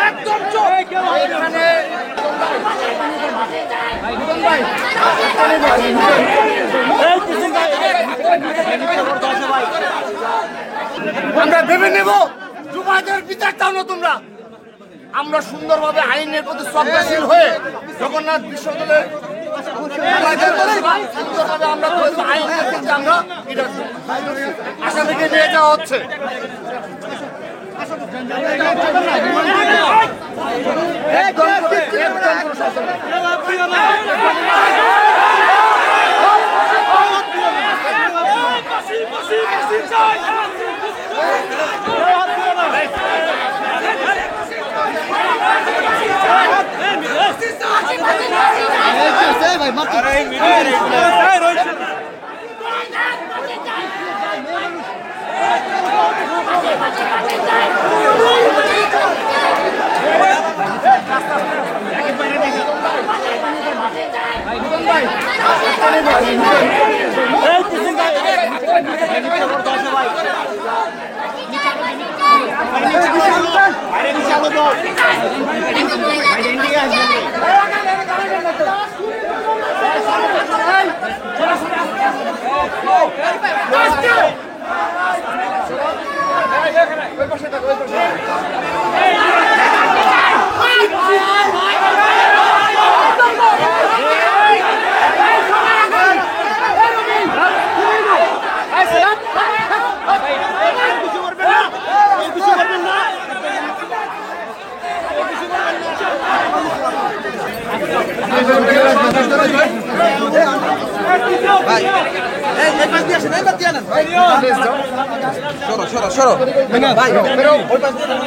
একদম চোখ এখানে আমরা ভেবে নেব জুমায়েতের বিচার চাও না তোমরা। আমরা সুন্দরভাবে আইনের প্রতি শ্রদ্ধাশীল হয়ে জগন্নাথ বিশ্ববিদ্যালয়ের সুন্দরভাবে আমরা আইনের ক্ষেত্রে আমরা এটা আশা থেকে নিয়ে যাওয়া হচ্ছে।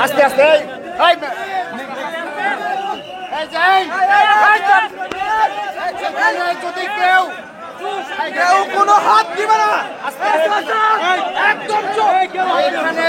আস্তে আস্তে যদি কেউ কোনো হাত দিবে না একদম চোখ এখানে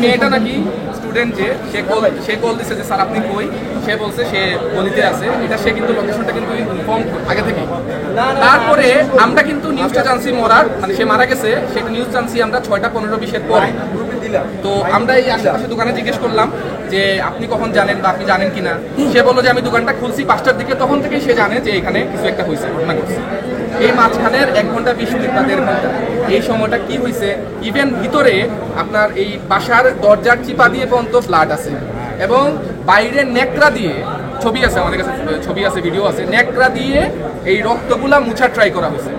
মেয়েটা নাকি স্টুডেন্ট যে সে কল দিচ্ছে যে স্যার আপনি কই, সে বলছে সে গলিতে আছে, এটা সে কিন্তু লোকেশনটা কিন্তু ইনফর্ম আগে থেকে। তারপরে আমরা কিন্তু নিউজটা জানছি মরার মানে সে মারা গেছে সেটা নিউজ জানছি আমরা 6টা 15-20-এর পরে। তো আমরা এই আশেপাশে দোকানে জিজ্ঞেস করলাম যে আপনি কখন জানেন বা আপনি জানেন কিনা, সে বললো যে আমি দোকানটা খুলছি 5টার দিকে, তখন থেকেই সে জানে যে এখানে কিছু একটা হয়েছে, ঘটনা ঘটছে। এই মাঝখানের 1 ঘন্টা 20 মিনিট বা 1.5 ঘন্টা এই সময়টা কি হয়েছে, ইভেন ভিতরে আপনার এই বাসার দরজার চিপা দিয়ে পর্যন্ত ব্লাড আছে এবং বাইরে নেকড়া দিয়ে ছবি আছে, আমাদের কাছে ছবি আছে, ভিডিও আছে, নেকড়া দিয়ে এই রক্তগুলা মুছা ট্রাই করা হয়েছে,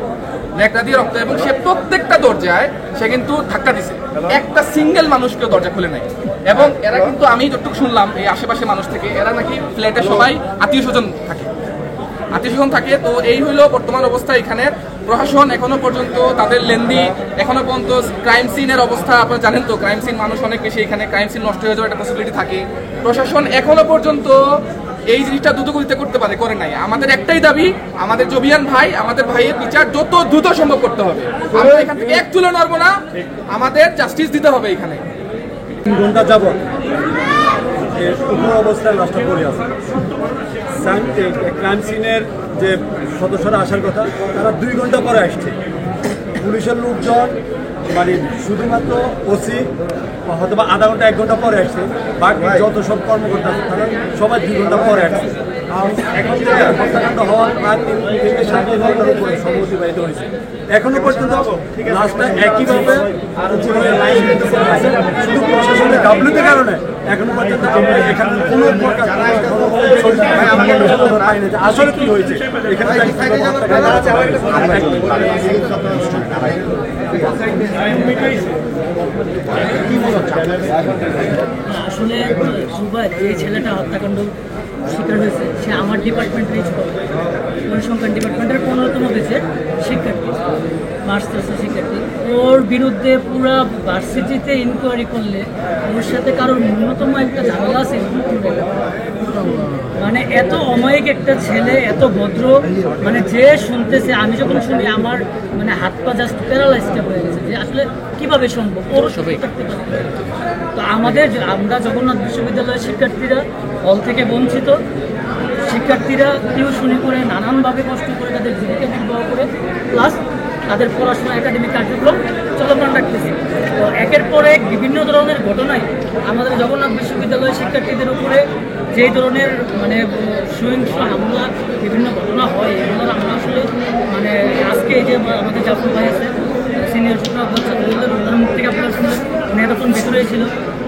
নেকড়া দিয়ে রক্ত, এবং সে প্রত্যেকটা দরজায় সে কিন্তু ধাক্কা দিছে, একটা সিঙ্গেল মানুষকেও দরজা খুলে নাই। এবং এরা কিন্তু আমি যতটুকু শুনলাম এই আশেপাশে মানুষ থেকে, এরা নাকি ফ্ল্যাটে সবাই আত্মীয় স্বজন থাকে। তো এই হইল বর্তমান অবস্থা। এখানে প্রশাসন এখনো পর্যন্ত তাদের লেন্দি, এখনো পর্যন্ত ক্রাইম সিনের অবস্থা আপনারা জানেন তো, ক্রাইম সিন মানুষ অনেক বেশি, এখানে ক্রাইম সিন নষ্ট হয়ে যাওয়ার একটা পসিবিলিটি থাকে। প্রশাসন এখনো পর্যন্ত এই জিনিসটা দ্রুত গতিতে করে নাই। আমাদের একটাই দাবি, আমাদের জবিয়ান ভাই, আমাদের ভাইয়ের বিচার যত দ্রুত সম্ভব করতে হবে। আমরা এখান থেকে এক চুলো নড়ব না, আমাদের জাস্টিস দিতে হবে। এখানে 3 ঘন্টা যাবত উপর অবস্থায় নষ্ট করে আছে। ক্রাইম সিনের যে সদস্যরা আসার কথা তারা 2 ঘন্টা পরে আসছে। পুলিশের লোকজন মানে শুধুমাত্র ওসি হয়তো বা আধা ঘন্টা 1 ঘন্টা পরে আসছে, বাকি যত সব কর্মকর্তা তারা সবাই 2 ঘন্টা পরে আসছে। এখন থেকে হত্যাকাণ্ড হওয়ার প্রায় 3 থেকে 7 ঘন্টার উপরে সময় অতিবাহিত হয়েছে। এখনো পর্যন্ত লাশটা একইভাবে শুধু প্রশাসনের গাফলতির কারণে এখনো পর্যন্ত আমরা এখানে কোনো প্রকার পাই না যে আসলে কি হয়েছে এখানে আসলে জুবাইর যে ছেলেটা হত্যাকাণ্ড শিকার হয়েছে সে আমার ডিপার্টমেন্টেরই পরিসংখ্যান ডিপার্টমেন্টের 15তম বেচের শিক্ষার্থী মাস্টার্সের শিক্ষার্থী। ওর বিরুদ্ধে পুরো ভার্সিটিতে ইনকোয়ারি করলে ওর সাথে কারোর ন্যূনতম একটা ঝামেলা আছে মানে এত অমায়িক একটা ছেলে, এত ভদ্র, মানে যে শুনতেছে, আমি যখন শুনি আমার মানে হাত পা জাস্ট প্যারালাইজড হয়ে গেছে যে আসলে কিভাবে সম্ভব ওরও সবাই থাকতে পারে। তো আমরা জগন্নাথ বিশ্ববিদ্যালয়ের শিক্ষার্থীরা হল থেকে বঞ্চিত, শিক্ষার্থীরা টিউশনি করে নানানভাবে কষ্ট করে তাদের জীবিকা নির্বাহ করে প্লাস তাদের পড়াশোনা একাডেমিক কার্যক্রম চলমান রাখতেছে। তো একের পর এক বিভিন্ন ধরনের ঘটনায় আমাদের জগন্নাথ বিশ্ববিদ্যালয়ের শিক্ষার্থীদের উপরে যেই ধরনের মানে সহিংস হামলা বিভিন্ন ঘটনা হয়, এগুলোর আমরা আসলে মানে আজকে এই যে আমাদের জাফর ভাই আছে সিনিয়র শিক্ষক ওনার মুখ থেকে আপনারা শুনলেন, উনি এতক্ষণ ভিতরে ছিল।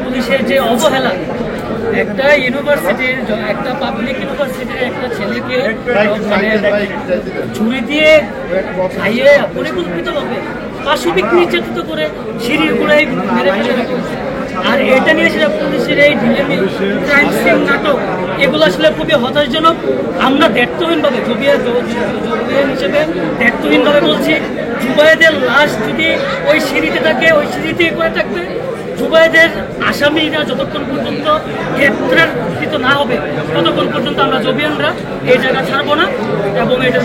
পুলিশের যে অবহেলা, একটা ইউনিভার্সিটির একটা পাবলিক ইউনিভার্সিটির একটা ছেলেকে মানে ছুরি দিয়ে খাইয়ে পরিকল্পিতভাবে পাশবিক নির্যাতিত করে সিঁড়ির গোড়ায় মেরে ফেলে। আর এটা নিয়ে সেটা পুলিশের এই ঢিলেমি ক্রাইম সিন নাটক এগুলো আসলে খুবই হতাশজনক। আমরা দায়িত্বহীনভাবে জুবায়ের হিসেবে দায়িত্বহীনভাবে বলছি, জুবায়েদের লাশ যদি ওই সিঁড়িতে থাকে ওই সিঁড়িতেই করে থাকবে। জুবায়েদের আসামিরা যতক্ষণ পর্যন্ত গ্রেপ্তারকৃত না হবে ততক্ষণ পর্যন্ত আমরা জবিয়ানরা এই জায়গা ছাড়বো না এবং এটার